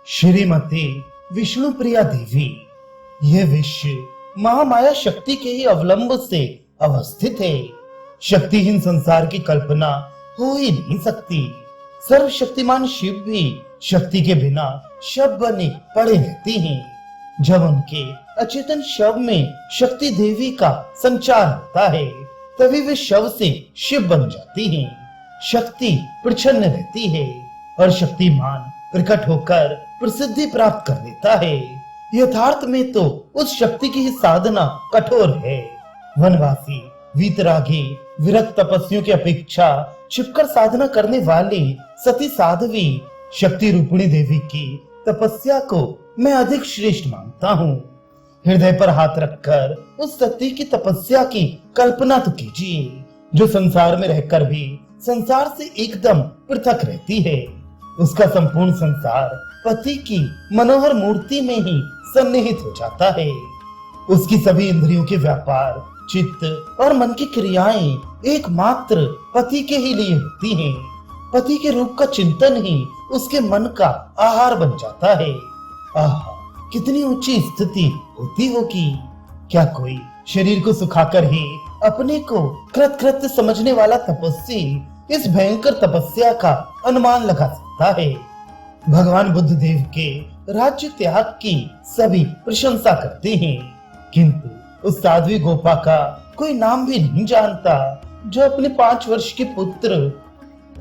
श्रीमती विष्णु प्रिया देवी, यह विश्व महामाया शक्ति के ही अवलंब से अवस्थित है। शक्तिहीन संसार की कल्पना हो ही नहीं सकती। सर्वशक्तिमान शिव भी शक्ति के बिना शव बने पड़े रहते हैं। जब उनके अचेतन शव में शक्ति देवी का संचार होता है, तभी वे शव से शिव बन जाती हैं। शक्ति प्रच्छन्न रहती है और शक्तिमान प्रकट होकर प्रसिद्धि प्राप्त कर लेता है। यथार्थ में तो उस शक्ति की ही साधना कठोर है। वनवासी, वीतरागी, विरक्त तपस्वियों की अपेक्षा छिपकर साधना करने वाली सती साध्वी शक्ति रूपिणी देवी की तपस्या को मैं अधिक श्रेष्ठ मानता हूँ। हृदय पर हाथ रखकर उस सती की तपस्या की कल्पना तो कीजिए, जो संसार में रहकर भी संसार से एकदम पृथक रहती है। उसका संपूर्ण संसार पति की मनोहर मूर्ति में ही सन्निहित हो जाता है। उसकी सभी इंद्रियों के व्यापार, चित्त और मन की क्रियाएं एकमात्र पति के ही लिए होती हैं। पति के रूप का चिंतन ही उसके मन का आहार बन जाता है। आह, कितनी ऊंची स्थिति होती होगी। क्या कोई शरीर को सुखाकर ही अपने को कृतकृत्य समझने वाला तपस्वी इस भयंकर तपस्या का अनुमान लगा सकता है। भगवान बुद्ध देव के राज्य त्याग की सभी प्रशंसा करते हैं, किंतु उस साध्वी गोपा का कोई नाम भी नहीं जानता, जो अपने 5 वर्ष के पुत्र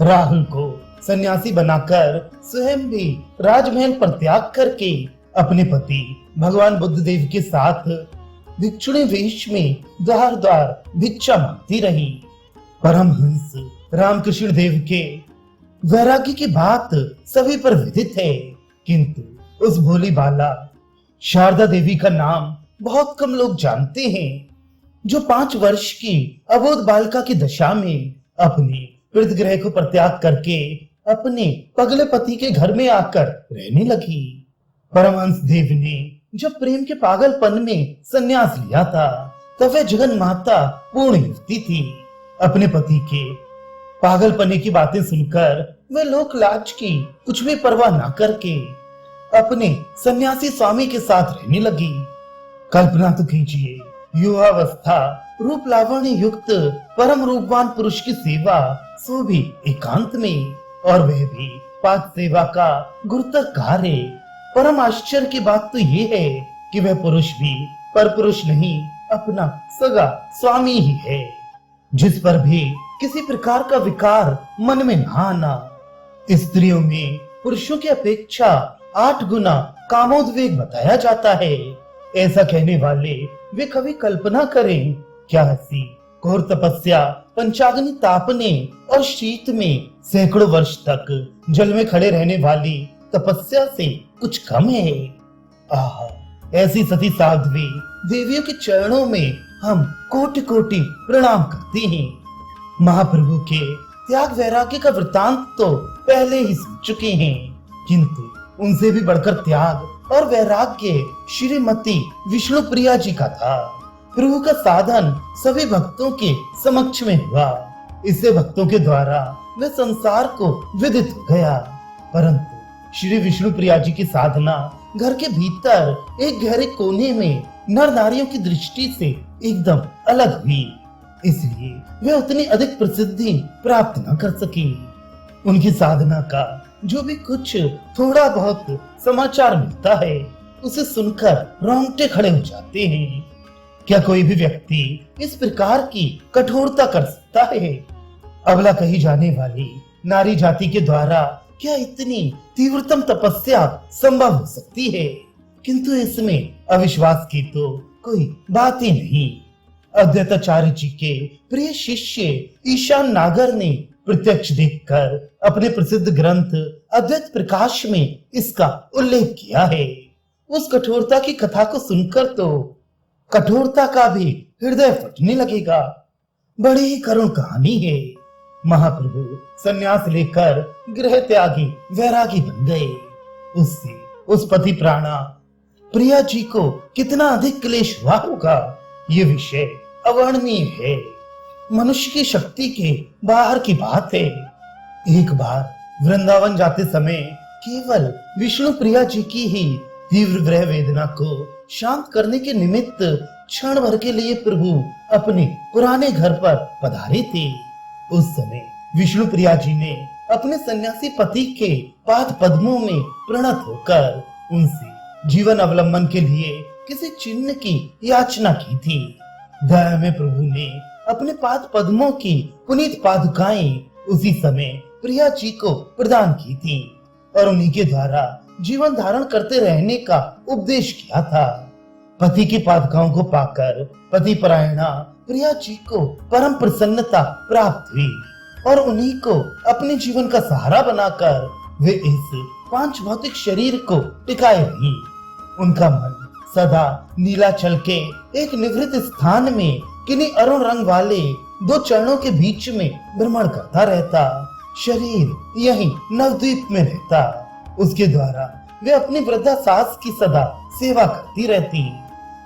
राहुल को सन्यासी बनाकर स्वयं भी राजमहल पर त्याग करके अपने पति भगवान बुद्ध देव के साथ भिक्षुणी वेश में द्वार द्वार भिक्षा मांगती रही। परमहंस रामकृष्ण देव के वैराग्य की बात सभी पर विदित है, किंतु उस भोली बाला शारदा देवी का नाम बहुत कम लोग जानते हैं, जो 5 वर्ष की अबोध बालिका की दशा में अपने पृथ्वी को परित्याग करके अपने पगले पति के घर में आकर रहने लगी। परमहंस देव ने जब प्रेम के पागलपन में संन्यास लिया था, तब वह जगन माता पूर्ण युवती थी। अपने पति के पागलपने की बातें सुनकर वह लोक लाज की कुछ भी परवाह ना करके अपने सन्यासी स्वामी के साथ रहने लगी। कल्पना तो कीजिए, युवावस्था, रूप लावण्य युक्त परम रूपवान पुरुष की सेवा, सो भी एकांत में, और वह भी पाद सेवा का गुरुतर कार्य। परम आश्चर्य की बात तो ये है कि वह पुरुष भी पर पुरुष नहीं, अपना सगा स्वामी ही है, जिस पर भी किसी प्रकार का विकार मन में ना आना। स्त्रियों में पुरुषों की अपेक्षा 8 गुना कामोद्वेग बताया जाता है। ऐसा कहने वाले वे कभी कल्पना करें, क्या हंसी घोर तपस्या, पंचाग्नि तापने और शीत में सैकड़ों वर्ष तक जल में खड़े रहने वाली तपस्या से कुछ कम है। आह, ऐसी सती साध्वी देवियों के चरणों में हम कोटि कोटि प्रणाम करते हैं। महाप्रभु के त्याग वैराग्य का वृतांत तो पहले ही सुन चुके हैं, किंतु उनसे भी बढ़कर त्याग और वैराग्य श्रीमती विष्णु प्रिया जी का था। प्रभु का साधन सभी भक्तों के समक्ष में हुआ। इससे भक्तों के द्वारा वह संसार को विदित हो गया। परंतु श्री विष्णु प्रिया जी की साधना घर के भीतर एक गहरे कोने में नर नारियों की दृष्टि से एकदम अलग हुई, इसलिए वे उतनी अधिक प्रसिद्धि प्राप्त न कर सकी। उनकी साधना का जो भी कुछ थोड़ा बहुत समाचार मिलता है, उसे सुनकर रोंगटे खड़े हो जाते हैं। क्या कोई भी व्यक्ति इस प्रकार की कठोरता कर सकता है? अबला कही जाने वाली नारी जाति के द्वारा क्या इतनी तीव्रतम तपस्या संभव हो सकती है? किंतु इसमें अविश्वास की तो कोई बात ही नहीं। अद्वैताचार्य जी के प्रिय शिष्य ईशान नागर ने प्रत्यक्ष देखकर अपने प्रसिद्ध ग्रंथ अद्वैत प्रकाश में इसका उल्लेख किया है। उस कठोरता की कथा को सुनकर तो कठोरता का भी हृदय फटने लगेगा। बड़ी ही करुण कहानी है। महाप्रभु संन्यास लेकर गृह त्यागी वैरागी बन गए। उससे उस पति प्राणा प्रिया जी को कितना अधिक क्लेश हुआ होगा, ये विषय अवर्णनीय है। मनुष्य की शक्ति के बाहर की बात है। एक बार वृंदावन जाते समय केवल विष्णु प्रिया जी की ही तीव्र ग्रह वेदना को शांत करने के निमित्त क्षण भर के लिए प्रभु अपने पुराने घर पर पधारे थे। उस समय विष्णु प्रिया जी ने अपने सन्यासी पति के पाद पद्मों में प्रणत होकर उनसे जीवन अवलंबन के लिए किसी चिन्ह की याचना की थी। दया में प्रभु ने अपने पाद पद्मों की पुनीत पादुकाएं उसी समय प्रिया जी को प्रदान की थी और उन्हीं के द्वारा जीवन धारण करते रहने का उपदेश किया था। पति की पादुकाओं को पाकर पति परायणा प्रिया जी को परम प्रसन्नता प्राप्त हुई और उन्हीं को अपने जीवन का सहारा बनाकर वे इस पांच भौतिक शरीर को टिकाए रही। उनका मन सदा नीलाचल के एक निभृत स्थान में किन्हीं अरुण रंग वाले दो चरणों के बीच में भ्रमण करता रहता। शरीर यही नवद्वीप में रहता। उसके द्वारा वे अपनी वृद्धा सास की सदा सेवा करती रहती।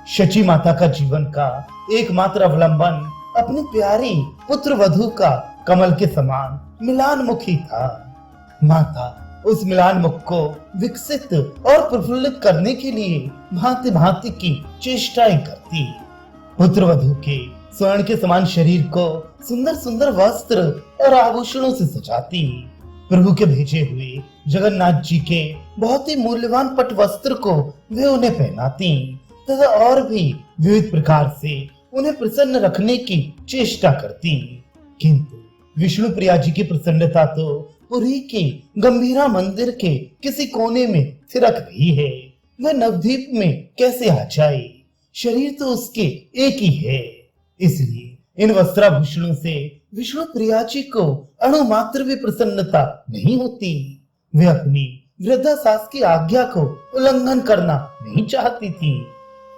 शची माता का जीवन का एकमात्र अवलंबन अपनी प्यारी पुत्र वधू का कमल के समान मिलान मुखी था। माता उस मिलान मुख को विकसित और प्रफुल्लित करने के लिए भांति भांति की चेष्टाएं करती। पुत्र वधू के स्वर्ण के समान शरीर को सुंदर सुंदर वस्त्र और आभूषणों से सजाती। प्रभु के भेजे हुए जगन्नाथ जी के बहुत ही मूल्यवान पट वस्त्र को वे उन्हें पहनाती तथा और भी विविध प्रकार से उन्हें प्रसन्न रखने की चेष्टा करती। किंतु विष्णु प्रिया जी की प्रसन्नता तो पुरी के गंभीरा मंदिर के किसी कोने में थिरक रही है। वह नवद्वीप में कैसे आ जाए? शरीर तो उसके एक ही है। इसलिए इन वस्त्राभूषणों से विष्णु प्रिया जी को अणु मात्र भी प्रसन्नता नहीं होती। वे अपनी वृद्धा सास की आज्ञा को उल्लंघन करना नहीं चाहती थी।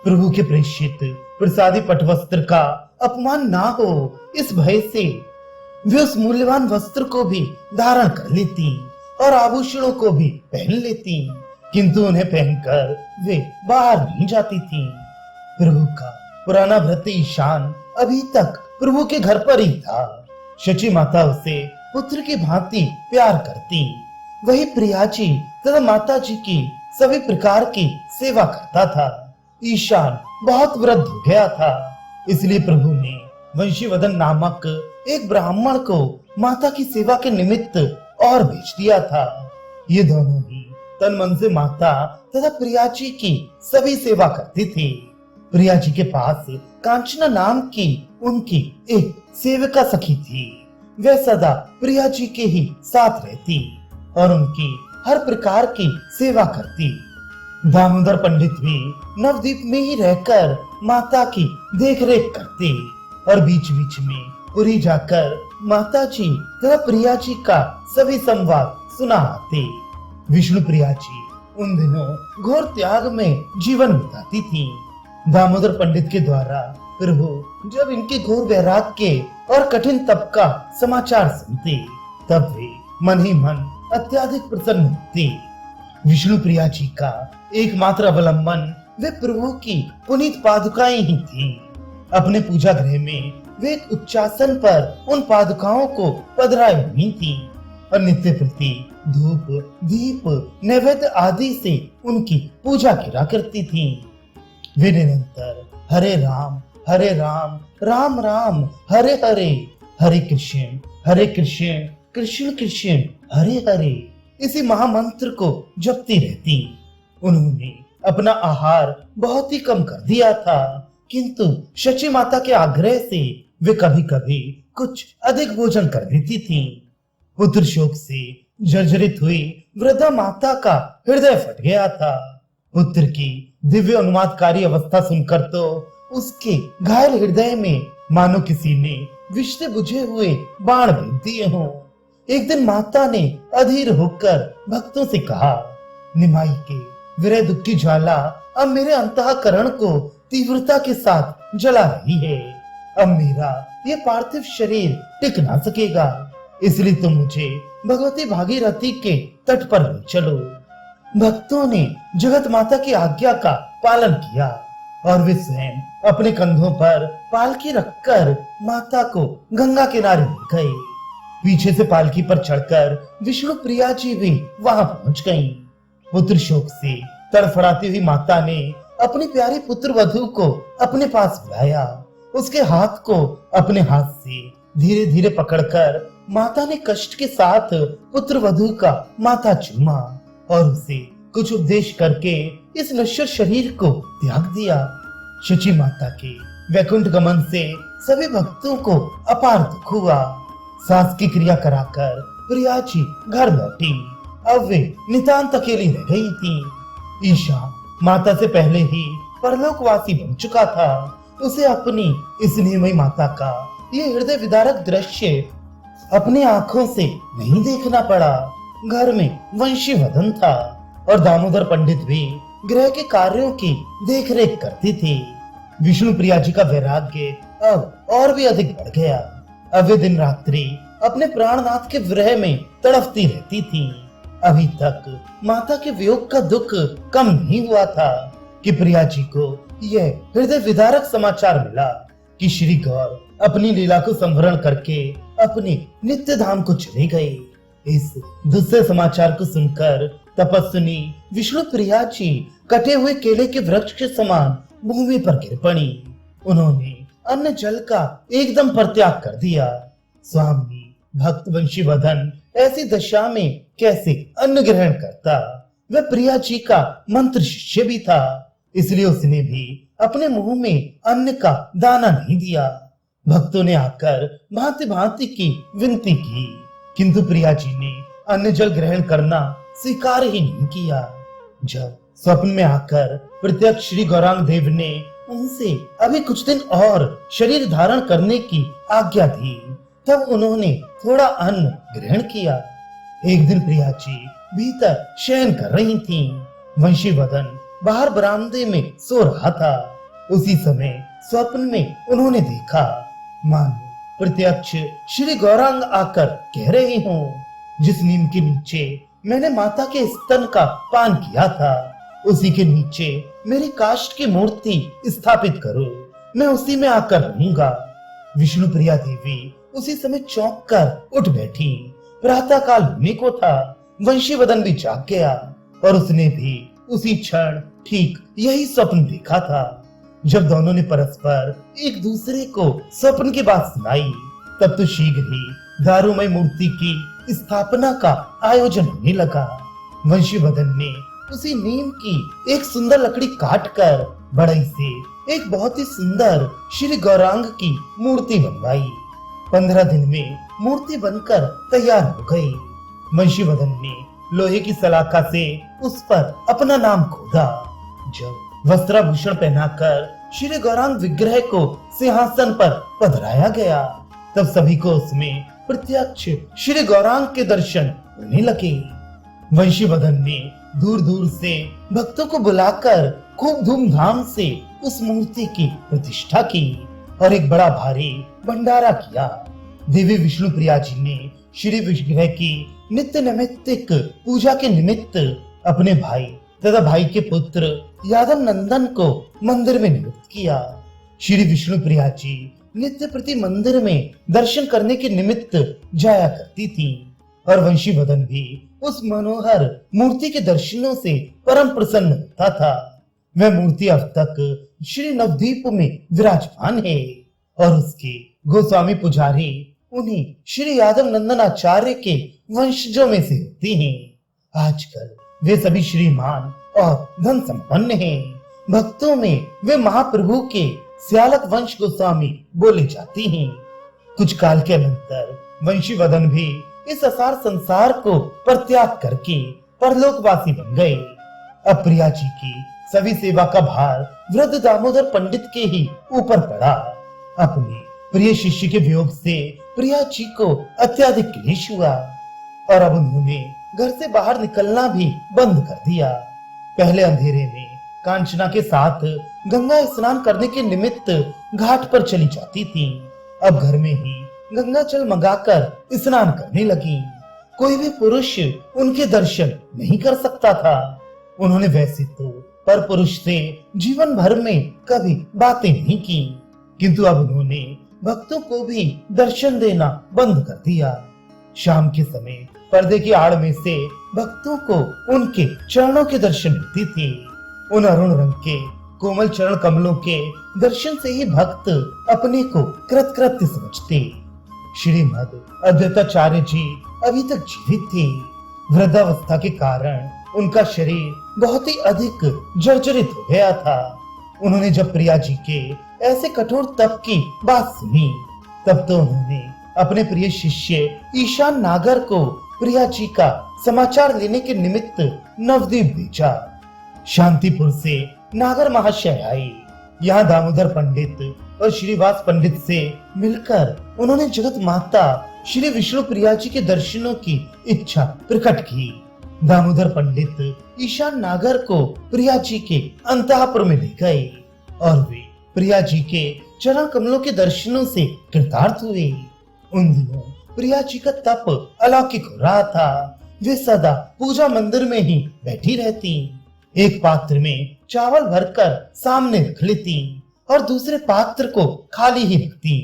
प्रभु के प्रेषित प्रसादी पटवस्त्र का अपमान ना हो, इस भय से वे उस मूल्यवान वस्त्र को भी धारण कर लेती और आभूषणों को भी पहन लेती, किंतु उन्हें पहनकर वे बाहर नहीं जाती थी। प्रभु का पुराना भृत्य ईशान अभी तक प्रभु के घर पर ही था। शची माता उसे पुत्र की भांति प्यार करती। वही प्रिया जी तथा माता जी की सभी प्रकार की सेवा करता था। ईशान बहुत वृद्ध हो गया था, इसलिए प्रभु ने वंशीवदन नामक एक ब्राह्मण को माता की सेवा के निमित्त और भेज दिया था। ये दोनों ही तन मन से माता तथा प्रिया जी की सभी सेवा करती थी। प्रिया जी के पास कांचना नाम की उनकी एक सेविका सखी थी। वह सदा प्रिया जी के ही साथ रहती और उनकी हर प्रकार की सेवा करती। दामोदर पंडित भी नवद्वीप में ही रहकर माता की देखरेख करते और बीच बीच में पुरी जाकर माता जी तथा प्रिया जी का सभी संवाद सुना आते। विष्णु प्रिया जी उन दिनों घोर त्याग में जीवन बिताती थी। दामोदर पंडित के द्वारा प्रभु जब इनके घोर वैराग के और कठिन तप का समाचार सुनते, तब वे मन ही मन अत्याधिक प्रसन्न होते। विष्णु प्रिया जी का एकमात्र अवलंबन वे प्रभु की पुनीत पादुकाएं ही थी। अपने पूजा गृह में वे एक उच्चासन पर उन पादुकाओं को पधराई हुई थी और नित्य प्रति धूप दीप नैवेद्य आदि से उनकी पूजा किया करती थी। वे निरंतर हरे राम राम राम हरे हरे, हरे कृष्ण कृष्ण कृष्ण हरे हरे इसी महामंत्र को जपती रहती। उन्होंने अपना आहार बहुत ही कम कर दिया था, किंतु शची माता के आग्रह से वे कभी कभी कुछ अधिक भोजन कर लेती थी। पुत्र शोक से जर्जरित हुई वृद्धा माता का हृदय फट गया था। पुत्र की दिव्य अनुमादकारी अवस्था सुनकर तो उसके घायल हृदय में मानो किसी ने विष से बुझे हुए बाण भेज दिए हों। एक दिन माता ने अधीर होकर भक्तों से कहा, निमाई के विरह दुख की ज्वाला अब मेरे अंतःकरण को तीव्रता के साथ जला रही है। अब मेरा ये पार्थिव शरीर टिक ना सकेगा, इसलिए तुम मुझे भगवती भागीरथी के तट पर ले चलो। भक्तों ने जगत माता की आज्ञा का पालन किया और वे स्वयं अपने कंधों पर पालकी रखकर माता को गंगा किनारे ले गए। पीछे से पालकी पर चढ़कर विष्णु प्रिया जी भी वहां पहुंच गईं। पुत्र शोक से तड़फड़ाती हुई माता ने अपनी प्यारी पुत्र वधू को अपने पास बुलाया। उसके हाथ को अपने हाथ से धीरे धीरे पकड़कर माता ने कष्ट के साथ पुत्र वधू का माथा चूमा और उसे कुछ उपदेश करके इस नश्वर शरीर को त्याग दिया। शची माता के वैकुंठ गमन से सभी भक्तों को अपार दुख हुआ। सांस की क्रिया कराकर प्रिया जी घर लौटी। अब वे नितांत अकेली रह गई थी। ईशा माता से पहले ही परलोकवासी बन चुका था। उसे अपनी स्नेहमयी माता का ये हृदय विदारक दृश्य अपनी आंखों से नहीं देखना पड़ा। घर में वंशी वदन था और दामोदर पंडित भी गृह के कार्यों की देखरेख करती थी। विष्णु प्रिया जी का वैराग्य अब और भी अधिक बढ़ गया। अब वे दिन रात्रि अपने प्राणनाथ के विरह में तड़पती रहती थी। अभी तक माता के वियोग का दुख कम नहीं हुआ था कि प्रिया जी को यह हृदय विदारक समाचार मिला कि श्री गौर अपनी लीला को संवरण करके अपने नित्य धाम को चले गए। इस दूसरे समाचार को सुनकर तपस्विनी विष्णु प्रिया जी कटे हुए केले के वृक्ष के समान भूमि पर गिर पड़ी। उन्होंने अन्न जल का एकदम परित्याग कर दिया। स्वामी भक्त वंशी वदन ऐसी दशा में कैसे अन्न ग्रहण करता? वह प्रिया जी का मंत्र शिष्य भी था, इसलिए उसने भी अपने मुंह में अन्न का दाना नहीं दिया। भक्तों ने आकर भांति भांति की विनती की, किंतु प्रिया जी ने अन्न जल ग्रहण करना स्वीकार ही नहीं किया। जब स्वप्न में आकर प्रत्यक्ष श्री गौरांग देव ने उनसे अभी कुछ दिन और शरीर धारण करने की आज्ञा दी, तब उन्होंने थोड़ा अन्न ग्रहण किया। एक दिन प्रिया जी भीतर शयन कर रही थीं। वंशी वदन बाहर बरामदे में सो रहा था। उसी समय स्वप्न में उन्होंने देखा मानो प्रत्यक्ष श्री गौरांग आकर कह रहे हों, जिस नीम के नीचे मैंने माता के स्तन का पान किया था, उसी के नीचे मेरी काष्ठ की मूर्ति स्थापित करो, मैं उसी में आकर रहूंगा। विष्णु प्रिया देवी उसी समय चौंक कर उठ बैठी। प्रातः काल होने को था। वंशी वदन भी जाग गया और उसने भी उसी क्षण ठीक यही स्वप्न देखा था। जब दोनों ने परस्पर एक दूसरे को स्वप्न की बात सुनाई, तब तो शीघ्र ही दारुमय मूर्ति की स्थापना का आयोजन होने लगा। वंशी वदन ने उसी नीम की एक सुंदर लकड़ी काट कर बढ़ई से एक बहुत ही सुंदर श्री गौरांग की मूर्ति बनवाई। 15 दिन में मूर्ति बनकर तैयार हो गई। वंशी वदन ने लोहे की सलाखा से उस पर अपना नाम खोदा। जब वस्त्राभूषण पहनाकर श्री गौरांग विग्रह को सिंहासन पर पधराया गया, तब सभी को उसमें प्रत्यक्ष श्री गौरांग के दर्शन होने लगे। वंशी वदन ने दूर दूर से भक्तों को बुलाकर खूब धूमधाम से उस मूर्ति की प्रतिष्ठा की और एक बड़ा भारी भंडारा किया। देवी विष्णु प्रिया जी ने श्री विग्रह की नित्य नैमित्तिक पूजा के निमित्त अपने भाई तथा भाई के पुत्र यादव नंदन को मंदिर में नियुक्त किया। श्री विष्णु प्रिया जी नित्य प्रति मंदिर में दर्शन करने के निमित्त जाया करती थी और वंशी वदन भी उस मनोहर मूर्ति के दर्शनों से परम प्रसन्न होता था। वह मूर्ति अब तक श्री नवद्वीप में विराजमान है और उसके गोस्वामी पुजारी उन्हीं श्री यादव नंदन आचार्य के वंशजों में से होते हैं। आजकल वे सभी श्रीमान और धन संपन्न हैं। भक्तों में वे महाप्रभु के स्यालक वंश गोस्वामी बोले जाते हैं। कुछ काल के अनंतर वंशी वदन भी इस असार संसार को परित्याग करके परलोकवासी बन गए। अब प्रिया जी की सभी सेवा का भार वृद्ध दामोदर पंडित के ही ऊपर पड़ा। अपने प्रिय शिष्य के वियोग से प्रिया जी को अत्यधिक क्लेश हुआ और अब उन्होंने घर से बाहर निकलना भी बंद कर दिया। पहले अंधेरे में कांचना के साथ गंगा स्नान करने के निमित्त घाट पर चली जाती थी। अब घर में ही गंगा जल मंगाकर स्नान करने लगी। कोई भी पुरुष उनके दर्शन नहीं कर सकता था। उन्होंने वैसे तो पर पुरुष से जीवन भर में कभी बातें नहीं की, किंतु अब उन्होंने भक्तों को भी दर्शन देना बंद कर दिया। शाम के समय पर्दे की आड़ में से भक्तों को उनके चरणों के दर्शन मिलते थे। उन अरुण रंग के कोमल चरण कमलों के दर्शन से ही भक्त अपने को कृतकृत्य समझते। श्रीमद अद्वैताचार्य जी अभी तक जीवित थे। वृद्धावस्था के कारण उनका शरीर बहुत ही अधिक जर्जरित हो गया था। उन्होंने जब प्रिया जी के ऐसे कठोर तप की बात सुनी, तब तो उन्होंने अपने प्रिय शिष्य ईशान नागर को प्रिया जी का समाचार लेने के निमित्त नवद्वीप भेजा। शांतिपुर से नागर महाशय आए। यहाँ दामोदर पंडित और श्रीवास पंडित से मिलकर उन्होंने जगत माता श्री विष्णु प्रिया जी के दर्शनों की इच्छा प्रकट की। दामोदर पंडित ईशान नागर को प्रिया जी के अंतःपुर में ले गए और वे प्रिया जी के चरण कमलों के दर्शनों से कृतार्थ हुए। उन दिनों प्रिया जी का तप अलौकिक हो रहा था। वे सदा पूजा मंदिर में ही बैठी रहती। एक पात्र में चावल भरकर सामने रख लेती और दूसरे पात्र को खाली ही रखती।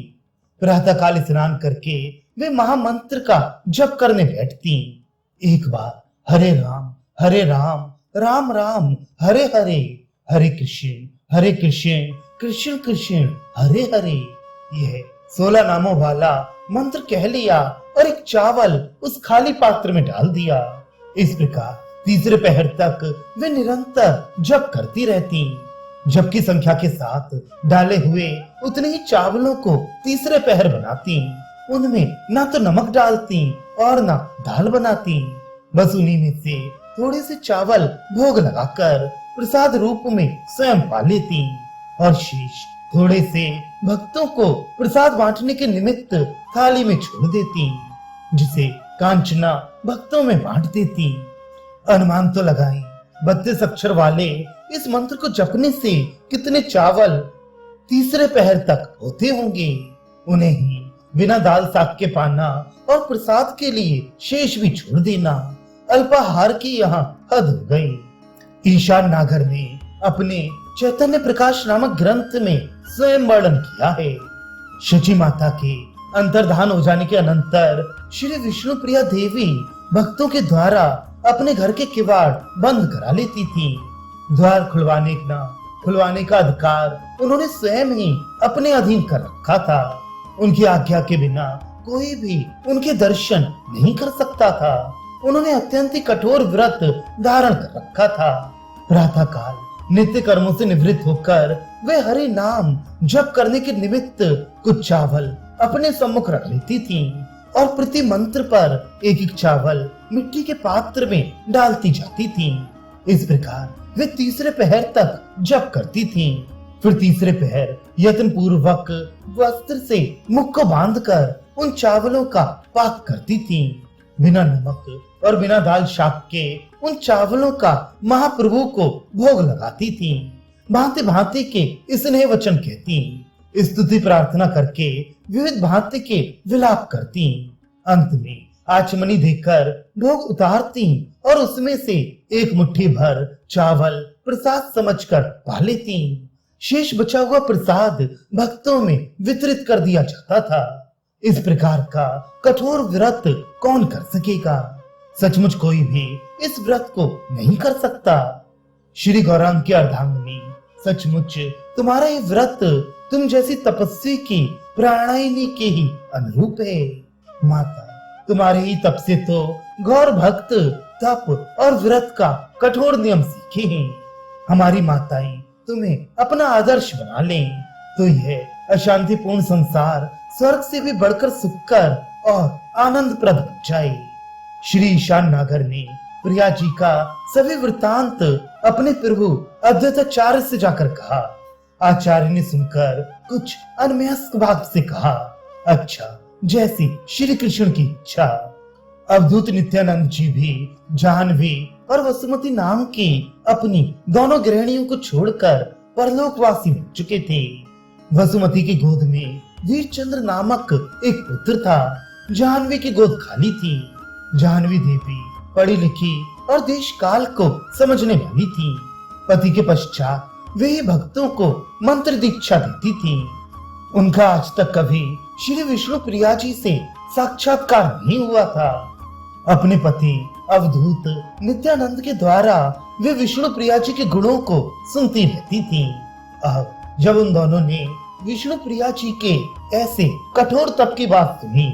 प्रातः काल स्नान करके वे महामंत्र का जप करने बैठती। एक बार हरे राम राम राम हरे हरे, हरे कृष्ण कृष्ण कृष्ण हरे हरे, यह 16 नामों वाला मंत्र कह लिया और एक चावल उस खाली पात्र में डाल दिया। इस प्रकार तीसरे पहर तक वे निरंतर जप करती रहती। जबकि संख्या के साथ डाले हुए उतने ही चावलों को तीसरे पहर बनाती। उनमें ना तो नमक डालती और ना दाल बनाती। बस उन्हीं में से थोड़े से चावल भोग लगाकर प्रसाद रूप में स्वयं पा लेती और शेष थोड़े से भक्तों को प्रसाद बांटने के निमित्त थाली में छोड़ देती, जिसे कांचना भक्तों में बांट देती। अनुमान तो लगाएं 32 अक्षर वाले इस मंत्र को जपने से कितने चावल तीसरे पहर तक होते होंगे। उन्हें ही बिना दाल साग के पाना और प्रसाद के लिए शेष भी छोड़ देना अल्पाहार की यहाँ हद हो गई। ईशान नागर ने अपने चैतन्य प्रकाश नामक ग्रंथ में स्वयं वर्णन किया है। शची माता के अंतर्धान हो जाने के अनंतर श्री विष्णु प्रिया देवी भक्तों के द्वारा अपने घर के किवाड़ बंद करा लेती थी। द्वार खुलवाने का अधिकार उन्होंने स्वयं ही अपने अधीन कर रखा था। उनकी आज्ञा के बिना कोई भी उनके दर्शन नहीं कर सकता था। उन्होंने अत्यंत ही कठोर व्रत धारण कर रखा था। प्रातः काल नित्य कर्मों से निवृत्त होकर वे हरि नाम जप करने के निमित्त कुछ चावल अपने सम्मुख रख लेती थी और प्रति मंत्र पर एक एक चावल मिट्टी के पात्र में डालती जाती थी। इस प्रकार वे तीसरे पहर तक जप करती थी। फिर तीसरे पहर यत्न पूर्वक वस्त्र से मुख को बांधकर उन चावलों का पाक करती थी। बिना नमक और बिना दाल शाक के उन चावलों का महाप्रभु को भोग लगाती थी। भांति भांति के स्नेह वचन कहती, स्तुति प्रार्थना करके विविध भांति के विलाप करती। अंत में आचमनी देकर भोग उतारती और उसमें से एक मुट्ठी भर चावल प्रसाद समझकर पा लेती। शेष बचा हुआ प्रसाद भक्तों में वितरित कर दिया जाता था। इस प्रकार का कठोर व्रत कौन कर सकेगा? सचमुच कोई भी इस व्रत को नहीं कर सकता। श्री गौरांग की अर्धांगिनी, सचमुच तुम्हारा ये व्रत तुम जैसी तपस्वी की प्राणायनी के ही अनुरूप है। माता, तुम्हारे ही तप से तो गौर भक्त तप और व्रत का कठोर नियम सीखे हैं। हमारी माताएं तुम्हें अपना आदर्श बना लें तो यह अशांतिपूर्ण संसार स्वर्ग से भी बढ़कर सुखकर और आनंदप्रद बन जाए। श्री ईशान नागर ने प्रिया जी का सभी वृतांत अपने प्रभु अद्वैताचार्य से जाकर कहा। आचार्य ने सुनकर कुछ अनमयस्क भाव से कहा, अच्छा, जैसी श्री कृष्ण की इच्छा। अवधूत नित्यानंद जी भी जाह्नवी और वसुमती नाम की अपनी दोनों गृहिणियों को छोड़कर परलोकवासी बन चुके थे। वसुमती की गोद में वीरचंद्र नामक एक पुत्र था। जाह्नवी की गोद खाली थी। जाह्नवी देवी पढ़ी लिखी और देश काल को समझने वाली थी। पति के पश्चात वे ही भक्तों को मंत्र दीक्षा देती थी। उनका आज तक कभी श्री विष्णु प्रिया जी से साक्षात्कार नहीं हुआ था। अपने पति अवधूत नित्यानंद के द्वारा वे विष्णु प्रिया जी के गुणों को सुनती रहती थी। अब जब उन दोनों ने विष्णु प्रिया जी के ऐसे कठोर तप की बात सुनी,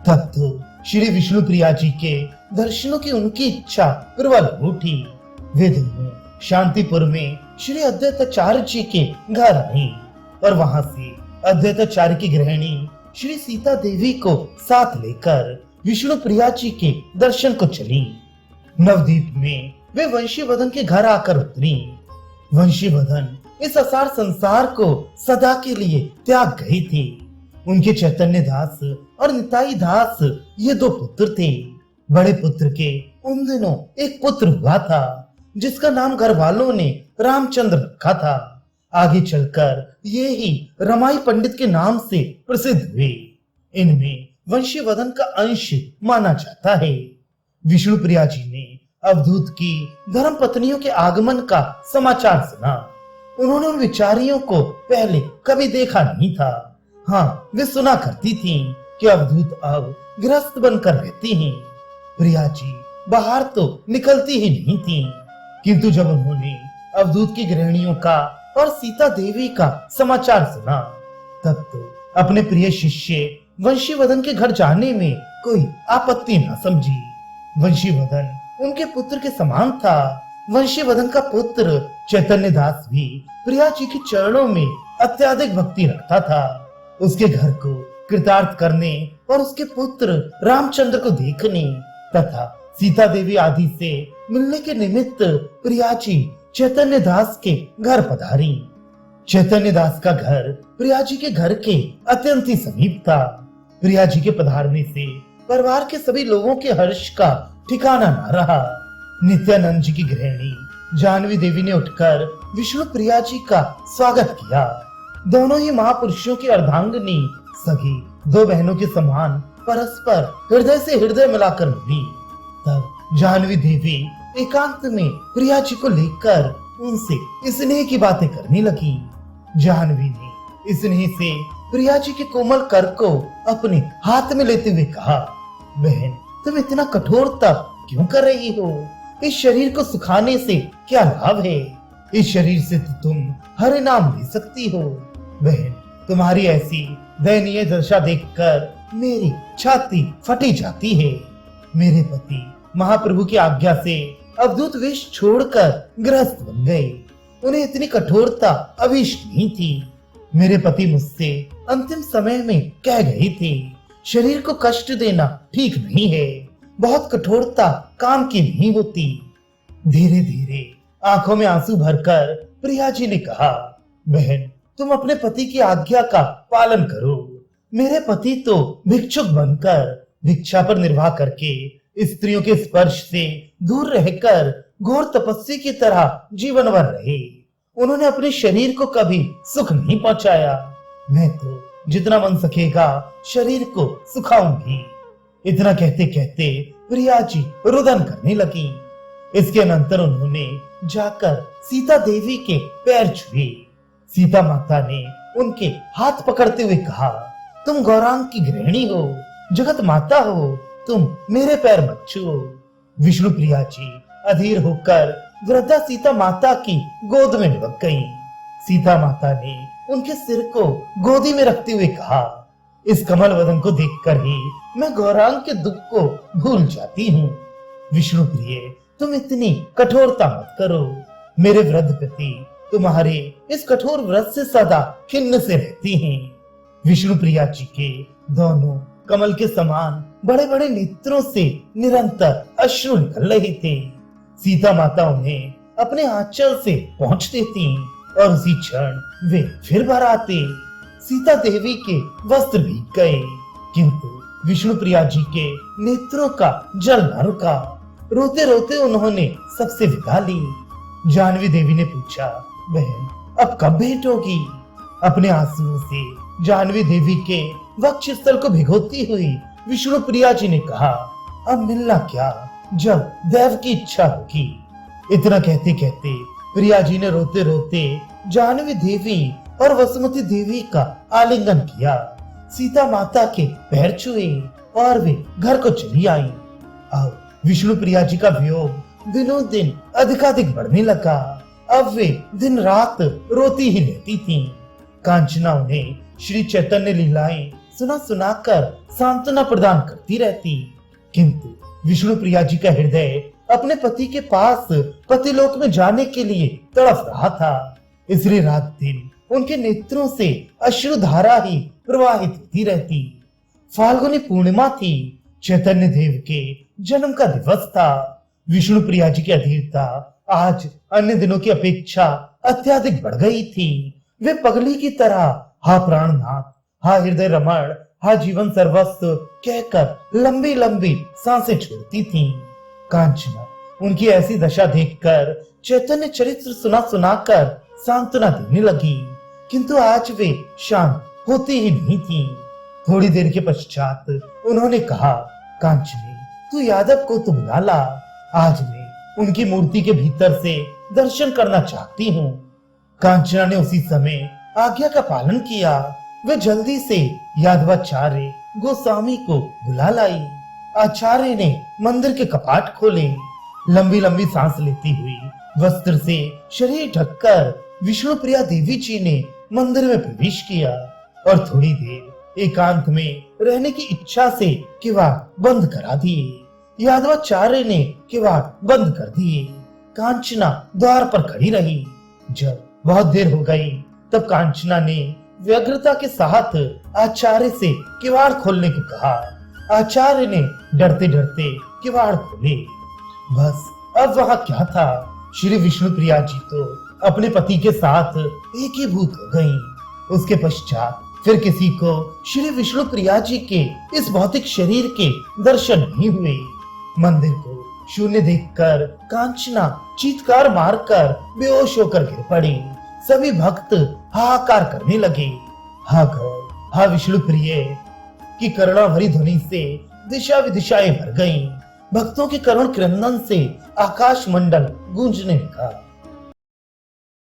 तब तो श्री विष्णु प्रिया जी के दर्शनों की उनकी इच्छा प्रबल उठी। वे दोनों शांतिपुर में श्री अद्वैताचार्य जी के घर आई और वहां से अद्वैताचार्य की गृहिणी श्री सीता देवी को साथ लेकर विष्णु प्रिया जी के दर्शन को चली। नवदीप में वे वंशीवदन के घर आकर उतरी। वंशीवदन इस असार संसार को सदा के लिए त्याग गई थी। उनके चैतन्य दास और निताई दास ये दो पुत्र थे। बड़े पुत्र के उन दिनों एक पुत्र हुआ था जिसका नाम घर वालों ने रामचंद्र रखा था। आगे चलकर ये ही रमाई पंडित के नाम से प्रसिद्ध हुए। इनमें वंशीवदन का अंश माना जाता है। विष्णु प्रिया जी ने अवधूत की धर्म पत्नियों के आगमन का समाचार सुना। उन्होंने उन विचारियों को पहले कभी देखा नहीं था। हाँ, वे सुना करती थीं कि अवधूत अब गृहस्थ बनकर रहती हैं। प्रिया जी बाहर तो निकलती ही नहीं थीं, किंतु जब उन्होंने अवधूत की गृहिणियों का और सीता देवी का समाचार सुना, तब तो अपने प्रिय शिष्य वंशीवदन के घर जाने में कोई आपत्ति न समझी। वंशीवदन उनके पुत्र के समान था। वंशीवदन का पुत्र चैतन्य दास भी प्रिया जी के चरणों में अत्यधिक भक्ति रखता था। उसके घर को कृतार्थ करने और उसके पुत्र रामचंद्र को देखने तथा सीता देवी आदि से मिलने के निमित्त प्रिया जी चैतन्य दास के घर पधारी। चैतन्य दास का घर प्रिया जी के घर के अत्यंत ही समीप था। प्रिया जी के पधारने से परिवार के सभी लोगों के हर्ष का ठिकाना न रहा। नित्यानंद जी की गृहिणी जानवी देवी ने उठकर विष्णु प्रिया जी का स्वागत किया। दोनों ही महापुरुषों की अर्धांगिनी सगी दो बहनों के समान परस्पर हृदय से हृदय मिलाकर मिली। तब जानवी देवी एकांत में प्रिया जी को लेकर उनसे स्नेह की बातें करने लगी। जानवी ने स्नेह से प्रिया जी के कोमल कर को अपने हाथ में लेते हुए कहा, बहन तुम इतना कठोर तप क्यों कर रही हो? इस शरीर को सुखाने से क्या लाभ है? इस शरीर से तो तुम हरे नाम ले सकती हो। बहन तुम्हारी ऐसी दयनीय दशा देखकर मेरी छाती फटी जाती है। मेरे पति महाप्रभु की आज्ञा से अवधूत वेश छोड़कर गृहस्थ बन गए। उन्हें इतनी कठोरता अभीष्ट नहीं थी। मेरे पति मुझसे अंतिम समय में कह गए थे, शरीर को कष्ट देना ठीक नहीं है, बहुत कठोरता काम की नहीं होती। धीरे धीरे आंखों में आंसू भरकर प्रिया जी ने कहा, बहन तुम अपने पति की आज्ञा का पालन करो। मेरे पति तो भिक्षुक बनकर भिक्षा पर निर्वाह करके स्त्रियों के स्पर्श से दूर रहकर घोर तपस्वी की तरह जीवन भर रहे। उन्होंने अपने शरीर को कभी सुख नहीं पहुंचाया। मैं तो जितना मन सकेगा शरीर को सुखाऊंगी। इतना कहते कहते प्रिया जी रुदन करने लगी। इसके अनंतर उन्होंने जाकर सीता देवी के पैर छुए। सीता माता ने उनके हाथ पकड़ते हुए कहा, तुम गौरांग की गृहिणी हो, जगत माता हो, तुम मेरे पैर मत छुओ। विष्णु प्रिया जी अधीर होकर वृद्धा सीता माता की गोद में लुढ़क गईं। सीता माता ने उनके सिर को गोदी में रखते हुए कहा, इस कमल वदन को देखकर ही मैं गौरांग के दुख को भूल जाती हूँ। विष्णु प्रिय तुम इतनी कठोरता मत करो। मेरे वृद्ध पति तुम्हारे इस कठोर व्रत से सदा खिन्न से रहती हैं। विष्णु प्रिया जी के दोनों कमल के समान बड़े बड़े नेत्रों से निरंतर अश्रु निकल रहे थे। सीता माता उन्हें अपने आंचल से पहुंच देती और उसी क्षण वे फिर भर आते। सीता देवी के वस्त्र भीग गए, किंतु विष्णु प्रिया जी के नेत्रों का जल न रुका। रोते रोते उन्होंने सबसे विदा ली। जानवी देवी ने पूछा, बहन अब कब भेंट होगी? अपने आंसुओं से जानवी देवी के वक्षस्थल को भिगोती हुई विष्णु प्रिया जी ने कहा, अब मिलना क्या, जब देव की इच्छा होगी। इतना कहते कहते प्रिया जी ने रोते रोते जानवी देवी और वसुमती देवी का आलिंगन किया। सीता माता के पैर छुए और वे घर को चली आई। अब विष्णु प्रिया जी का वियोग दिनों दिन अधिकाधिक बढ़ने लगा। अब वे दिन रात रोती ही रहती थीं। कांचना उन्हें श्री चैतन्य लीलाएं सुना सुनाकर सांत्वना प्रदान करती रहती, किंतु विष्णु प्रिया जी का हृदय अपने पति के पास पतिलोक में जाने के लिए तड़प रहा था। इसलिए रात दिन उनके नेत्रों से अश्रुधारा ही प्रवाहित होती रहती। फाल्गुनी पूर्णिमा थी। चैतन्य देव के जन्म का दिवस था। विष्णु प्रिया जी की अधीरता आज अन्य दिनों की अपेक्षा अत्यधिक बढ़ गई थी। वे पगली की तरह हा प्राणनाथ, हा हृदय रमण, हा जीवन सर्वस्व कहकर लंबी लंबी सांसें छोड़ती थीं। कांचना उनकी ऐसी दशा देखकर चैतन्य चरित्र सुना सुनाकर सांत्वना देने लगी, किंतु आज वे शांत होती ही नहीं थी। थोड़ी देर के पश्चात उन्होंने कहा, कांचनी, तू यादव को तो बुला ला। आज मैं उनकी मूर्ति के भीतर से दर्शन करना चाहती हूँ। कांचना ने उसी समय आज्ञा का पालन किया। वे जल्दी से यादवाचार्य गोस्वामी को बुला लाई। आचार्य ने मंदिर के कपाट खोले। लंबी लंबी सांस लेती हुई वस्त्र से शरीर ढककर विष्णु प्रिया देवी जी ने मंदिर में प्रवेश किया और थोड़ी देर एकांत में रहने की इच्छा से किवाड़ बंद करा दिए। यादवाचार्य ने किवाड़ बंद कर दिए। कांचना द्वार पर खड़ी रही। जब बहुत देर हो गई तब कांचना ने व्यग्रता के साथ आचार्य से किवाड़ खोलने को कहा। आचार्य ने डरते डरते किवाड़ खोले। बस अब वहां क्या था, श्री विष्णु प्रिया जी तो अपने पति के साथ एकीभूत हो गईं। उसके पश्चात फिर किसी को श्री विष्णु प्रिया जी के इस भौतिक शरीर के दर्शन नहीं हुए। मंदिर को शून्य देखकर कांचना चीत्कार मारकर बेहोश होकर गिर पड़ी। सभी भक्त हाहाकार करने लगे। हा गौर, हा विष्णु प्रिय की करुणा भरी ध्वनि से दिशा विदिशाएं भर गईं। भक्तों के करुण क्रंदन से आकाश मंडल गूंजने लगा।